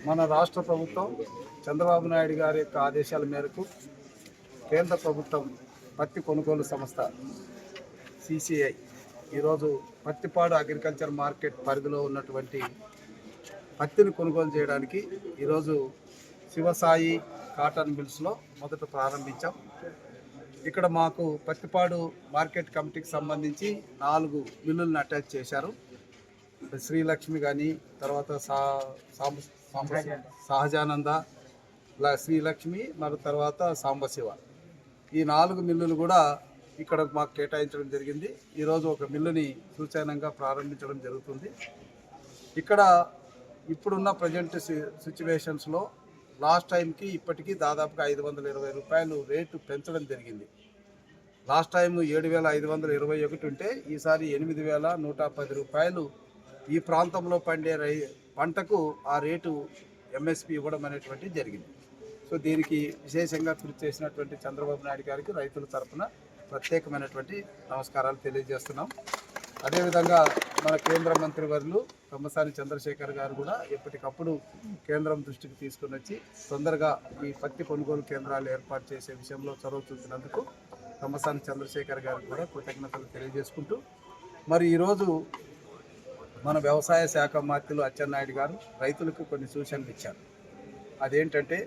మన రాష్ట్ర ప్రభుత్వం చంద్రబాబు నాయుడు గారి యొక్క ఆదేశాల మేరకు కేంద్ర ప్రభుత్వం పత్తి కొనుగోలు సంస్థ సిసిఐ ఈరోజు పత్తిపాడు అగ్రికల్చర్ మార్కెట్ పరిధిలో ఉన్నటువంటి పత్తిని కొనుగోలు చేయడానికి ఈరోజు శివసాయి కాటన్ మిల్స్లో మొదట ప్రారంభించాం. ఇక్కడ మాకు పత్తిపాడు మార్కెట్ కమిటీకి సంబంధించి 4 మిల్లులను అటాచ్ చేశారు. శ్రీలక్ష్మి కానీ, తర్వాత సహజానంద, శ్రీలక్ష్మి, మరి తర్వాత సాంబశివ, ఈ 4 మిల్లులు కూడా ఇక్కడ మాకు కేటాయించడం జరిగింది. ఈరోజు ఒక మిల్లుని సూచనంగా ప్రారంభించడం జరుగుతుంది. ఇక్కడ ఇప్పుడున్న ప్రజెంట్ సిచ్యువేషన్స్లో లాస్ట్ టైంకి ఇప్పటికీ దాదాపుగా 520 రూపాయలు రేటు పెంచడం జరిగింది. లాస్ట్ టైం 7,521 ఉంటే ఈసారి 8,110 రూపాయలు ఈ ప్రాంతంలో పండే పంటకు ఆ రేటు ఎంఎస్పి ఇవ్వడం అనేటువంటిది జరిగింది. సో దీనికి విశేషంగా కృషి చేసినటువంటి చంద్రబాబు నాయుడు గారికి రైతుల తరఫున ప్రత్యేకమైనటువంటి నమస్కారాలు తెలియజేస్తున్నాం. అదేవిధంగా మన కేంద్ర మంత్రివర్యులు తమ్మసాని చంద్రశేఖర్ గారు కూడా ఎప్పటికప్పుడు కేంద్రం దృష్టికి తీసుకుని వచ్చి తొందరగా ఈ పత్తి కొనుగోలు కేంద్రాలు ఏర్పాటు చేసే విషయంలో చొరవ చూపినందుకు తమ్మసాని చంద్రశేఖర్ గారికి కూడా కృతజ్ఞతలు తెలియజేసుకుంటూ, మరి ఈరోజు మన వ్యవసాయ శాఖ మంత్రులు అచ్చెన్నాయుడు గారు రైతులకు కొన్ని సూచనలు ఇచ్చారు. అదేంటంటే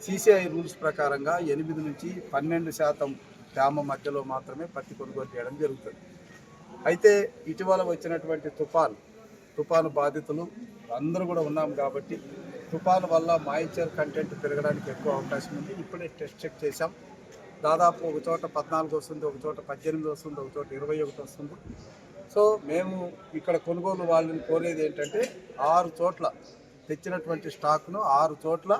సిసిఐ రూల్స్ ప్రకారంగా 8 నుంచి 12% తేమ మధ్యలో మాత్రమే పత్తి కొనుగోలు చేయడం జరుగుతుంది. అయితే ఇటీవల వచ్చినటువంటి తుఫాను బాధితులు అందరూ కూడా ఉన్నాం కాబట్టి తుఫాను వల్ల మాయిశ్చర్ కంటెంట్ పెరగడానికి ఎక్కువ అవకాశం ఉంది. ఇప్పుడే చెక్ చేశాం. దాదాపు ఒక చోట 14 వస్తుంది, ఒక చోట 18 వస్తుంది, ఒక చోట 21 వస్తుంది. సో మేము ఇక్కడ కొనుగోలు వాళ్ళని కోరేది ఏంటంటే 6 చోట్ల తెచ్చినటువంటి స్టాక్ను 6 చోట్ల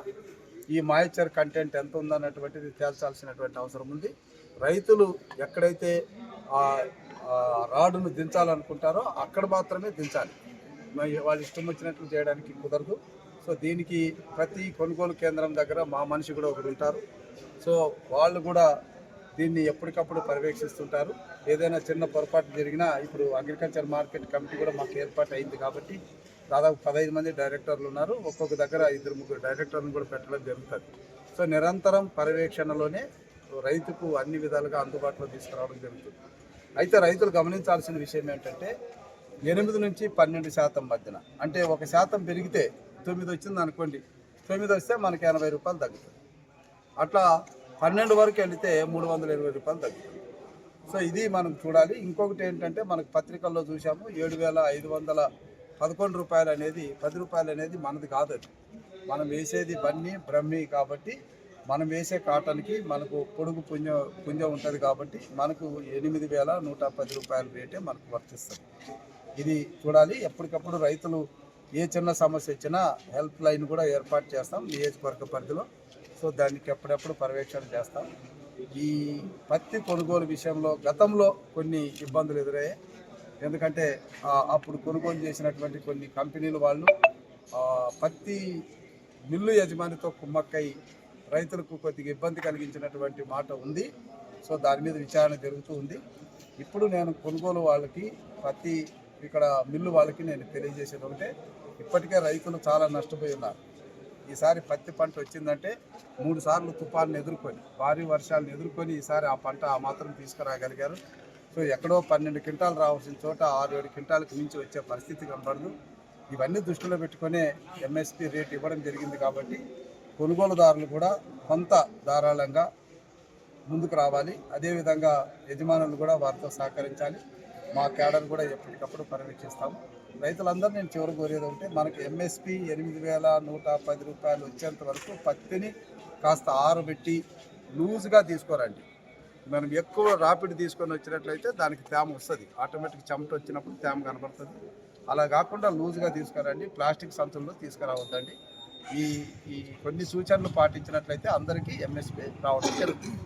ఈ మాయిశ్చర్ కంటెంట్ ఎంత ఉందన్నటువంటిది తేల్చాల్సినటువంటి అవసరం ఉంది. రైతులు ఎక్కడైతే రాడును దించాలనుకుంటారో అక్కడ మాత్రమే దించాలి. వాళ్ళు ఇష్టం వచ్చినట్లు చేయడానికి కుదరదు. సో దీనికి ప్రతి కొనుగోలు కేంద్రం దగ్గర మా మనిషి కూడా ఒకరు ఉంటారు. సో వాళ్ళు కూడా దీన్ని ఎప్పటికప్పుడు పర్యవేక్షిస్తుంటారు. ఏదైనా చిన్న పొరపాటు జరిగినా ఇప్పుడు అగ్రికల్చర్ మార్కెట్ కమిటీ కూడా మాకు ఏర్పాటు అయింది కాబట్టి దాదాపు 15 మంది డైరెక్టర్లు ఉన్నారు. ఒక్కొక్క దగ్గర 2-3 డైరెక్టర్లను కూడా పెట్టడం జరుగుతుంది. సో నిరంతరం పర్యవేక్షణలోనే రైతుకు అన్ని విధాలుగా అందుబాటులో తీసుకురావడం జరుగుతుంది. అయితే రైతులు గమనించాల్సిన విషయం ఏంటంటే 8 నుంచి 12% మధ్యన, అంటే 1% పెరిగితే 9 వచ్చింది అనుకోండి, 9 వస్తే మనకి 80 రూపాయలు తగ్గుతుంది. అట్లా 12 వరకు వెళితే 320 రూపాయలు తగ్గుతుంది. సో ఇది మనం చూడాలి. ఇంకొకటి ఏంటంటే మనకు పత్రికల్లో చూసాము 7,511 రూపాయలు అనేది 10 రూపాయలు అనేది మనది కాదు. అది మనం వేసేది బన్నీ బ్రహ్మి కాబట్టి మనం వేసే కాటన్కి మనకు పొడుగు పుంజం ఉంటుంది కాబట్టి మనకు 8,110 రూపాయల రేటే మనకు వర్తిస్తుంది. ఇది చూడాలి. ఎప్పటికప్పుడు రైతులు ఏ చిన్న సమస్య వచ్చినా హెల్ప్ లైన్ కూడా ఏర్పాటు చేస్తాం నియోజకవర్గ పరిధిలో. సో దానికి ఎప్పుడెప్పుడు పర్యవేక్షణ చేస్తాం. ఈ పత్తి కొనుగోలు విషయంలో గతంలో కొన్ని ఇబ్బందులు ఎదురయ్యాయి. ఎందుకంటే అప్పుడు కొనుగోలు చేసినటువంటి కొన్ని కంపెనీలు వాళ్ళు పత్తి మిల్లు యజమానితో కుమ్మక్కై రైతులకు కొద్దిగా ఇబ్బంది కలిగించినటువంటి మాట ఉంది. సో దాని మీద విచారణ జరుగుతూ ఉంది. ఇప్పుడు నేను కొనుగోలు వాళ్ళకి పత్తి ఇక్కడ మిల్లు వాళ్ళకి నేను తెలియజేసేది ఒకటే, ఇప్పటికే రైతులు చాలా నష్టపోయి ఉన్నారు. ఈసారి పత్తి పంట వచ్చిందంటే 3 సార్లు తుఫాన్ని ఎదుర్కొని భారీ వర్షాలను ఎదుర్కొని ఈసారి ఆ పంట ఆ మాత్రం తీసుకురాగలిగారు. సో ఎక్కడో 12 క్వింటాలు రావాల్సిన చోట 6-7 క్వింటాలకు మించి వచ్చే పరిస్థితి కనబడదు. ఇవన్నీ దృష్టిలో పెట్టుకునే ఎంఎస్పి రేట్ ఇవ్వడం జరిగింది. కాబట్టి కొనుగోలుదారులు కూడా కొంత ధారాళంగా ముందుకు రావాలి. అదేవిధంగా యజమానులు కూడా వారితో సహకరించాలి. మా క్యాడర్ కూడా ఎప్పటికప్పుడు పర్యవేక్షిస్తాము. రైతులందరూ నేను చివరి కోరేది ఉంటే మనకి ఎంఎస్పి 8,110 రూపాయలు వచ్చేంత వరకు పత్తిని కాస్త ఆరబెట్టి లూజ్గా తీసుకోరండి. మనం ఎక్కువ రాపిడ్ తీసుకొని వచ్చినట్లయితే దానికి తేమ వస్తుంది, ఆటోమేటిక్ చెమట వచ్చినప్పుడు తేమ కనబడుతుంది. అలా కాకుండా లూజ్గా తీసుకురండి, ప్లాస్టిక్ సంచుల్లో తీసుకురావద్దండి. ఈ కొన్ని సూచనలు పాటించినట్లయితే అందరికీ ఎంఎస్పి రావడం జరుగుతుంది.